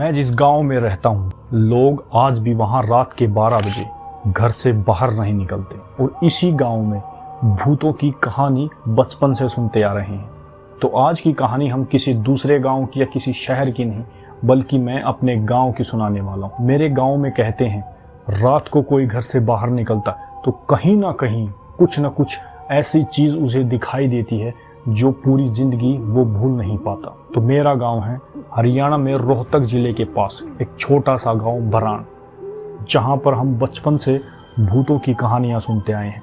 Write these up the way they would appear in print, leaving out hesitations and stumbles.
मैं जिस गांव में रहता हूँ, लोग आज भी वहाँ रात के 12 बजे घर से बाहर नहीं निकलते और इसी गांव में भूतों की कहानी बचपन से सुनते आ रहे हैं। तो आज की कहानी हम किसी दूसरे गांव की या किसी शहर की नहीं, बल्कि मैं अपने गांव की सुनाने वाला हूँ। मेरे गांव में कहते हैं, रात को कोई घर से बाहर निकलता तो कहीं ना कहीं कुछ ना कुछ ऐसी चीज़ उसे दिखाई देती है जो पूरी ज़िंदगी वो भूल नहीं पाता। तो मेरा गांव है हरियाणा में रोहतक ज़िले के पास एक छोटा सा गांव भरान, जहां पर हम बचपन से भूतों की कहानियां सुनते आए हैं।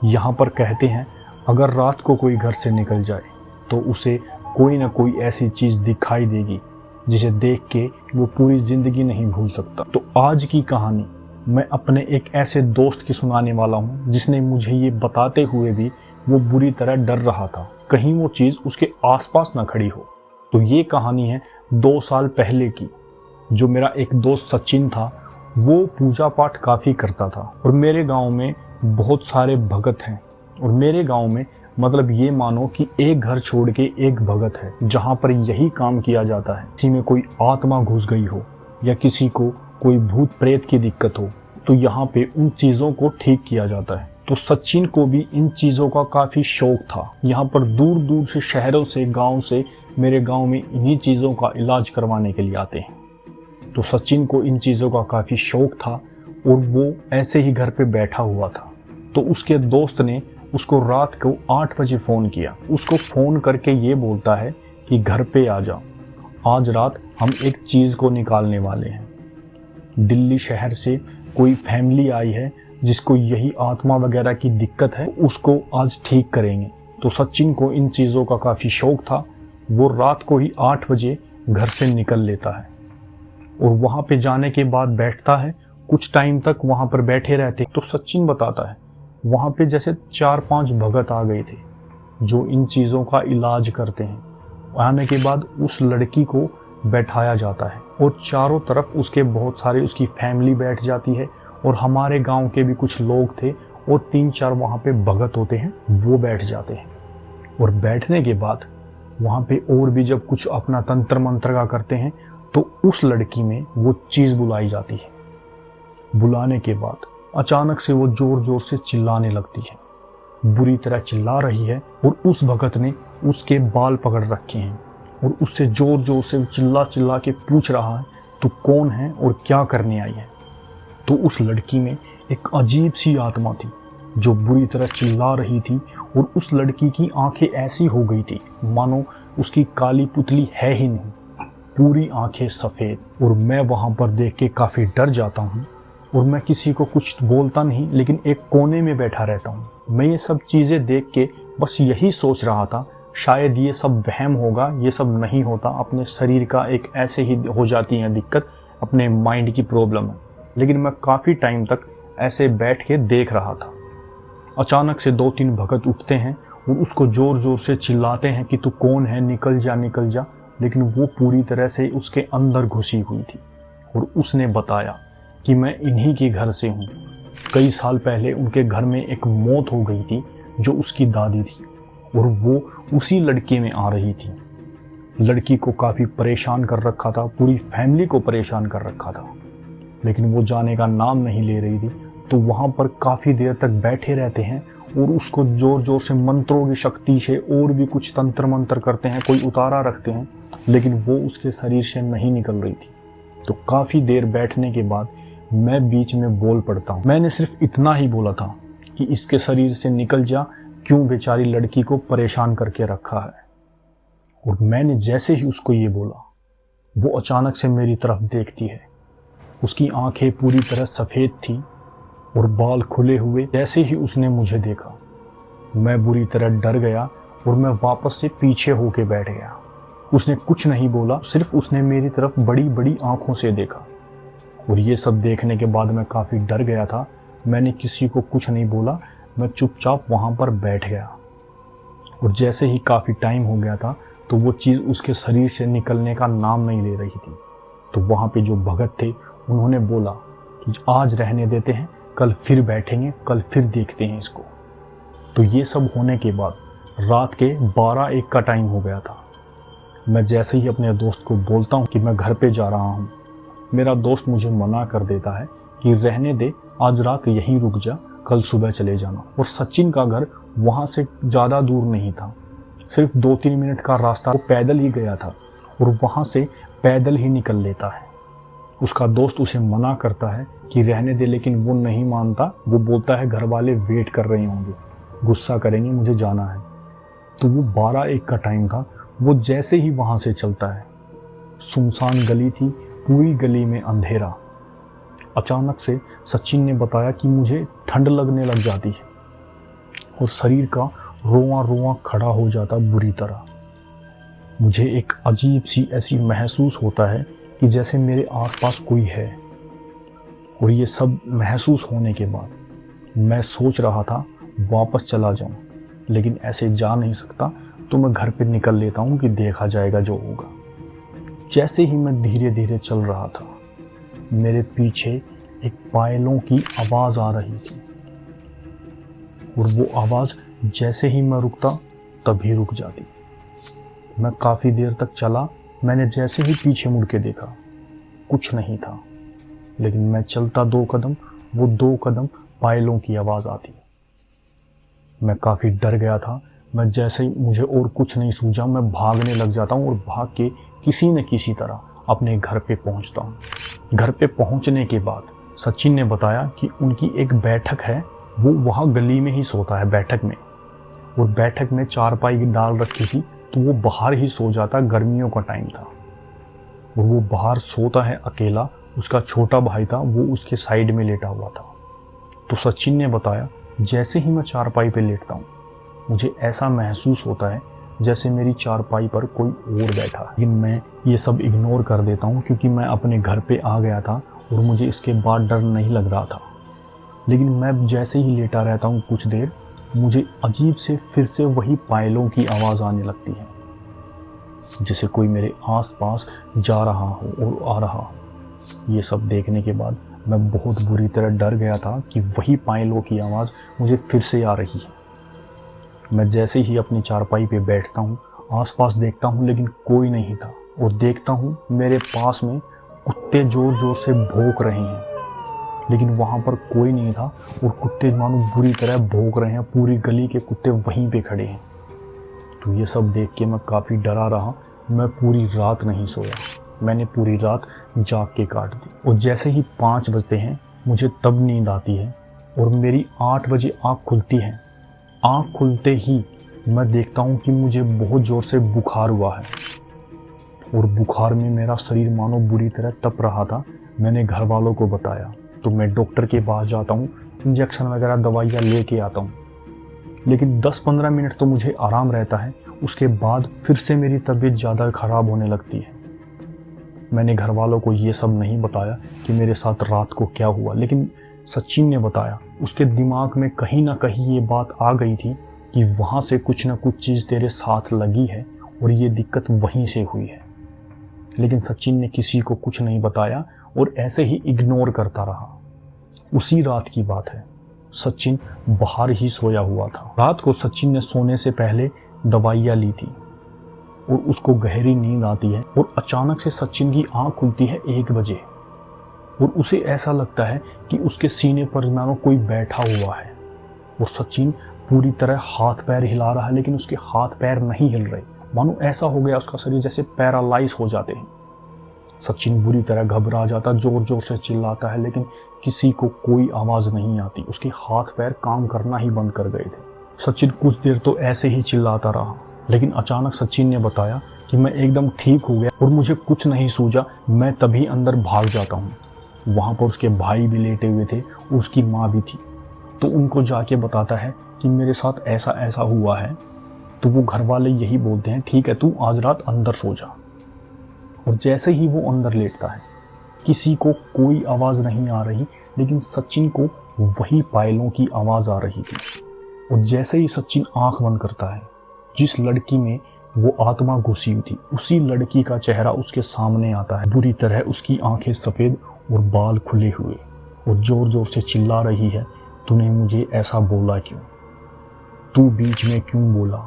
यहाँ पर कहते हैं, अगर रात को कोई घर से निकल जाए तो उसे कोई ना कोई ऐसी चीज़ दिखाई देगी जिसे देख के वो पूरी ज़िंदगी नहीं भूल सकता। तो आज की कहानी मैं अपने एक ऐसे दोस्त की सुनाने वाला हूँ जिसने मुझे ये बताते हुए भी वो बुरी तरह डर रहा था कहीं वो चीज़ उसके आसपास ना खड़ी हो। तो ये कहानी है 2 साल पहले की। जो मेरा एक दोस्त सचिन था, वो पूजा पाठ काफ़ी करता था और मेरे गांव में बहुत सारे भगत हैं। और मेरे गांव में मतलब ये मानो कि एक घर छोड़ के एक भगत है जहाँ पर यही काम किया जाता है। किसी में कोई आत्मा घुस गई हो या किसी को कोई भूत प्रेत की दिक्कत हो तो यहाँ पे उन चीज़ों को ठीक किया जाता है। तो सचिन को भी इन चीज़ों का काफ़ी शौक था। यहाँ पर दूर दूर से, शहरों से, गांव से मेरे गांव में इन्हीं चीज़ों का इलाज करवाने के लिए आते हैं। तो सचिन को इन चीज़ों का काफ़ी शौक था और वो ऐसे ही घर पे बैठा हुआ था। तो उसके दोस्त ने उसको रात को 8 बजे फ़ोन किया। उसको फ़ोन करके ये बोलता है कि घर पे आ जा, आज रात हम एक चीज़ को निकालने वाले हैं। दिल्ली शहर से कोई फैमिली आई है जिसको यही आत्मा वगैरह की दिक्कत है, उसको आज ठीक करेंगे। तो सचिन को इन चीज़ों का काफ़ी शौक था। वो रात को ही 8 बजे घर से निकल लेता है और वहाँ पे जाने के बाद बैठता है। कुछ टाइम तक वहाँ पर बैठे रहते। तो सचिन बताता है, वहाँ पे जैसे 4-5 भगत आ गए थे जो इन चीज़ों का इलाज करते हैं। आने के बाद उस लड़की को बैठाया जाता है और चारों तरफ उसके बहुत सारे उसकी फैमिली बैठ जाती है और हमारे गांव के भी कुछ लोग थे और 3-4 वहाँ पे भगत होते हैं, वो बैठ जाते हैं। और बैठने के बाद वहाँ पे और भी जब कुछ अपना तंत्र मंत्र का करते हैं तो उस लड़की में वो चीज़ बुलाई जाती है। बुलाने के बाद अचानक से वो जोर जोर से चिल्लाने लगती है, बुरी तरह चिल्ला रही है और उस भगत ने उसके बाल पकड़ रखे हैं और उससे जोर जोर से चिल्ला चिल्ला के पूछ रहा है, तू कौन है और क्या करने आई है। तो उस लड़की में एक अजीब सी आत्मा थी जो बुरी तरह चिल्ला रही थी और उस लड़की की आंखें ऐसी हो गई थी मानो उसकी काली पुतली है ही नहीं, पूरी आंखें सफ़ेद। और मैं वहाँ पर देख के काफ़ी डर जाता हूँ और मैं किसी को कुछ बोलता नहीं, लेकिन एक कोने में बैठा रहता हूँ। मैं ये सब चीज़ें देख के बस यही सोच रहा था, शायद ये सब वहम होगा, ये सब नहीं होता, अपने शरीर का एक ऐसे ही हो जाती है दिक्कत, अपने माइंड की प्रॉब्लम है। लेकिन मैं काफ़ी टाइम तक ऐसे बैठ के देख रहा था। अचानक से 2-3 भगत उठते हैं और उसको ज़ोर ज़ोर से चिल्लाते हैं कि तू कौन है, निकल जा निकल जा। लेकिन वो पूरी तरह से उसके अंदर घुसी हुई थी और उसने बताया कि मैं इन्हीं के घर से हूँ। कई साल पहले उनके घर में एक मौत हो गई थी जो उसकी दादी थी और वो उसी लड़के में आ रही थी। लड़की को काफ़ी परेशान कर रखा था, पूरी फैमिली को परेशान कर रखा था, लेकिन वो जाने का नाम नहीं ले रही थी। तो वहाँ पर काफ़ी देर तक बैठे रहते हैं और उसको ज़ोर ज़ोर से मंत्रों की शक्ति से और भी कुछ तंत्र मंत्र करते हैं, कोई उतारा रखते हैं, लेकिन वो उसके शरीर से नहीं निकल रही थी। तो काफ़ी देर बैठने के बाद मैं बीच में बोल पड़ता हूँ। मैंने सिर्फ इतना ही बोला था कि इसके शरीर से निकल जा, क्यों बेचारी लड़की को परेशान करके रखा है। और मैंने जैसे ही उसको ये बोला, वो अचानक से मेरी तरफ देखती है। उसकी आंखें पूरी तरह सफ़ेद थी और बाल खुले हुए। जैसे ही उसने मुझे देखा, मैं बुरी तरह डर गया और मैं वापस से पीछे होके बैठ गया। उसने कुछ नहीं बोला, सिर्फ उसने मेरी तरफ बड़ी बड़ी आंखों से देखा। और ये सब देखने के बाद मैं काफ़ी डर गया था। मैंने किसी को कुछ नहीं बोला, मैं चुपचाप वहाँ पर बैठ गया। और जैसे ही काफ़ी टाइम हो गया था तो वो चीज़ उसके शरीर से निकलने का नाम नहीं ले रही थी। तो वहाँ पे जो भगत थे उन्होंने बोला कि आज रहने देते हैं, कल फिर बैठेंगे, कल फिर देखते हैं इसको। तो ये सब होने के बाद रात के 12-1 का टाइम हो गया था। मैं जैसे ही अपने दोस्त को बोलता हूँ कि मैं घर पे जा रहा हूँ, मेरा दोस्त मुझे मना कर देता है कि रहने दे, आज रात यहीं रुक जा, कल सुबह चले जाना। और सचिन का घर वहाँ से ज़्यादा दूर नहीं था, सिर्फ 2-3 मिनट का रास्ता। वो पैदल ही गया था और वहाँ से पैदल ही निकल लेता है। उसका दोस्त उसे मना करता है कि रहने दे, लेकिन वो नहीं मानता। वो बोलता है घर वाले वेट कर रहे होंगे, गुस्सा करेंगे, मुझे जाना है। तो वो 12-1 का टाइम था। वो जैसे ही वहाँ से चलता है, सुनसान गली थी, पूरी गली में अंधेरा। अचानक से सचिन ने बताया कि मुझे ठंड लगने लग जाती है और शरीर का रोआं रोआं खड़ा हो जाता बुरी तरह। मुझे एक अजीब सी ऐसी महसूस होता है कि जैसे मेरे आसपास कोई है। और ये सब महसूस होने के बाद मैं सोच रहा था वापस चला जाऊं, लेकिन ऐसे जा नहीं सकता, तो मैं घर पे निकल लेता हूं कि देखा जाएगा जो होगा। जैसे ही मैं धीरे धीरे चल रहा था, मेरे पीछे एक पायलों की आवाज़ आ रही थी और वो आवाज़ जैसे ही मैं रुकता तभी रुक जाती। मैं काफ़ी देर तक चला। मैंने जैसे ही पीछे मुड़ के देखा, कुछ नहीं था, लेकिन मैं चलता 2 कदम, वो 2 कदम पायलों की आवाज़ आती। मैं काफ़ी डर गया था। मैं जैसे ही मुझे और कुछ नहीं सूझा, मैं भागने लग जाता हूँ और भाग के किसी न किसी तरह अपने घर पे पहुँचता हूँ। घर पे पहुँचने के बाद सचिन ने बताया कि उनकी एक बैठक है, वो वहाँ गली में ही सोता है बैठक में। और बैठक में चारपाई डाल रखी थी, तो वो बाहर ही सो जाता। गर्मियों का टाइम था और वो बाहर सोता है अकेला। उसका छोटा भाई था, वो उसके साइड में लेटा हुआ था। तो सचिन ने बताया, जैसे ही मैं चारपाई पे लेटता हूँ, मुझे ऐसा महसूस होता है जैसे मेरी चारपाई पर कोई और बैठा है। लेकिन मैं ये सब इग्नोर कर देता हूँ क्योंकि मैं अपने घर पे आ गया था और मुझे इसके बाद डर नहीं लग रहा था। लेकिन मैं जैसे ही लेटा रहता हूँ कुछ देर, मुझे अजीब से फिर से वही पायलों की आवाज़ आने लगती है, जैसे कोई मेरे आसपास जा रहा हो और आ रहा हो। ये सब देखने के बाद मैं बहुत बुरी तरह डर गया था कि वही पायलों की आवाज़ मुझे फिर से आ रही है। मैं जैसे ही अपनी चारपाई पे बैठता हूँ, आसपास देखता हूँ, लेकिन कोई नहीं था। और देखता हूँ मेरे पास में कुत्ते ज़ोर ज़ोर से भौंक रहे हैं, लेकिन वहाँ पर कोई नहीं था और कुत्ते मानो बुरी तरह भौंक रहे हैं। पूरी गली के कुत्ते वहीं पे खड़े हैं। तो ये सब देख के मैं काफ़ी डरा रहा। मैं पूरी रात नहीं सोया। मैंने पूरी रात जाग के काट दी। और जैसे ही 5 बजते हैं, मुझे तब नींद आती है और मेरी 8 बजे आँख खुलती है। आँख खुलते ही मैं देखता हूँ कि मुझे बहुत ज़ोर से बुखार हुआ है और बुखार में मेरा शरीर मानो बुरी तरह तप रहा था। मैंने घर वालों को बताया, तो मैं डॉक्टर के पास जाता हूँ, इंजेक्शन वगैरह दवाइयाँ लेके आता हूँ। लेकिन 10-15 मिनट तो मुझे आराम रहता है, उसके बाद फिर से मेरी तबीयत ज़्यादा ख़राब होने लगती है। मैंने घर वालों को ये सब नहीं बताया कि मेरे साथ रात को क्या हुआ, लेकिन सचिन ने बताया। उसके दिमाग में कहीं ना कहीं ये बात आ गई थी कि वहाँ से कुछ ना कुछ चीज़ तेरे साथ लगी है और ये दिक्कत वहीं से हुई है। लेकिन सचिन ने किसी को कुछ नहीं बताया और ऐसे ही इग्नोर करता रहा। उसी रात की बात है, सचिन बाहर ही सोया हुआ था। रात को सचिन ने सोने से पहले दवाइयाँ ली थी और उसको गहरी नींद आती है और अचानक से सचिन की आँख खुलती है 1 बजे और उसे ऐसा लगता है कि उसके सीने पर मानो कोई बैठा हुआ है। और सचिन पूरी तरह हाथ पैर हिला रहा है, लेकिन उसके हाथ पैर नहीं हिल रहे। मानो ऐसा हो गया उसका शरीर जैसे पैरालाइज हो जाते हैं। सचिन बुरी तरह घबरा जाता, जोर जोर से चिल्लाता है, लेकिन किसी को कोई आवाज़ नहीं आती। उसके हाथ पैर काम करना ही बंद कर गए थे। सचिन कुछ देर तो ऐसे ही चिल्लाता रहा, लेकिन अचानक सचिन ने बताया कि मैं एकदम ठीक हो गया और मुझे कुछ नहीं सूझा। मैं तभी अंदर भाग जाता हूँ। वहाँ पर उसके भाई भी लेटे हुए थे, उसकी माँ भी थी। तो उनको जाके बताता है कि मेरे साथ ऐसा ऐसा हुआ है। तो वो घर वाले यही बोलते हैं, ठीक है तू आज रात अंदर सो जा। और जैसे ही वो अंदर लेटता है, किसी को कोई आवाज़ नहीं आ रही, लेकिन सचिन को वही पायलों की आवाज़ आ रही थी। और जैसे ही सचिन आंख बंद करता है, जिस लड़की में वो आत्मा घुसी हुई थी, उसी लड़की का चेहरा उसके सामने आता है। बुरी तरह उसकी आंखें सफ़ेद और बाल खुले हुए, और ज़ोर ज़ोर से चिल्ला रही है, तूने मुझे ऐसा बोला क्यों? तू बीच में क्यों बोला?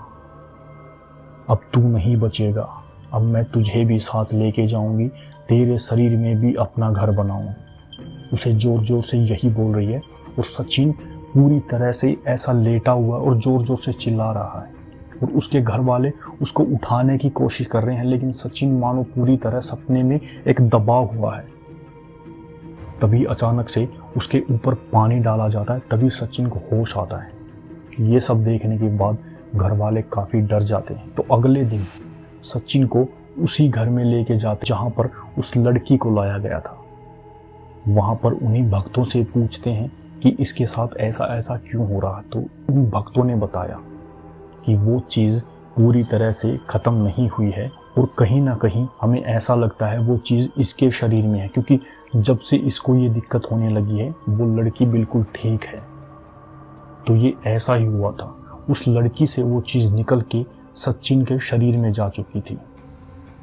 अब तू नहीं बचेगा, अब मैं तुझे भी साथ लेके जाऊंगी, तेरे शरीर में भी अपना घर बनाऊं। उसे जोर जोर से यही बोल रही है और सचिन पूरी तरह से ऐसा लेटा हुआ और जोर जोर से चिल्ला रहा है और उसके घर वाले उसको उठाने की कोशिश कर रहे हैं, लेकिन सचिन मानो पूरी तरह सपने में एक दबा हुआ है। तभी अचानक से उसके ऊपर पानी डाला जाता है। तभी सचिन को होश आता है। ये सब देखने के बाद घर वाले काफ़ी डर जाते हैं। तो अगले दिन सचिन को उसी घर में लेके जाते जहाँ पर उस लड़की को लाया गया था। वहाँ पर उन्हीं भक्तों से पूछते हैं कि इसके साथ ऐसा ऐसा क्यों हो रहा। तो उन भक्तों ने बताया कि वो चीज़ पूरी तरह से ख़त्म नहीं हुई है और कहीं ना कहीं हमें ऐसा लगता है वो चीज़ इसके शरीर में है, क्योंकि जब से इसको ये दिक्कत होने लगी है वो लड़की बिल्कुल ठीक है। तो ये ऐसा ही हुआ था, उस लड़की से वो चीज़ निकल के सचिन के शरीर में जा चुकी थी।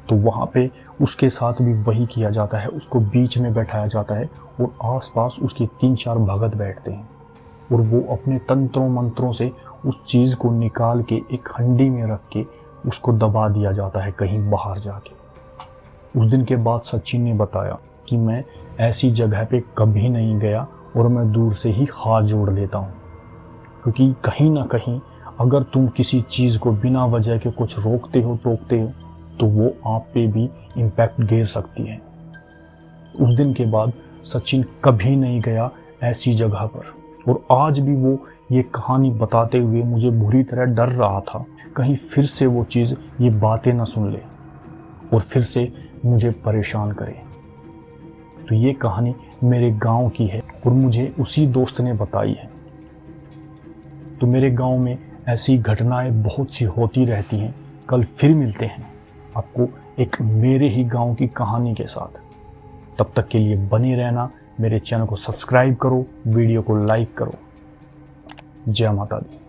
तो वहाँ पे उसके साथ भी वही किया जाता है, उसको बीच में बैठाया जाता है और आसपास उसके 3-4 भगत बैठते हैं और वो अपने तंत्रों मंत्रों से उस चीज़ को निकाल के एक हंडी में रख के उसको दबा दिया जाता है कहीं बाहर जाके। उस दिन के बाद सचिन ने बताया कि मैं ऐसी जगह पे कभी नहीं गया और मैं दूर से ही हाथ जोड़ लेता हूँ, क्योंकि कहीं ना कहीं अगर तुम किसी चीज़ को बिना वजह के कुछ रोकते हो टोकते हो तो वो आप पे भी इम्पैक्ट गिर सकती है। उस दिन के बाद सचिन कभी नहीं गया ऐसी जगह पर और आज भी वो ये कहानी बताते हुए मुझे बुरी तरह डर रहा था कहीं फिर से वो चीज़ ये बातें ना सुन ले और फिर से मुझे परेशान करे। तो ये कहानी मेरे गांव की है और मुझे उसी दोस्त ने बताई है। तो मेरे गांव में ऐसी घटनाएं बहुत सी होती रहती हैं। कल फिर मिलते हैं आपको एक मेरे ही गांव की कहानी के साथ। तब तक के लिए बने रहना, मेरे चैनल को सब्सक्राइब करो, वीडियो को लाइक करो। जय माता दी।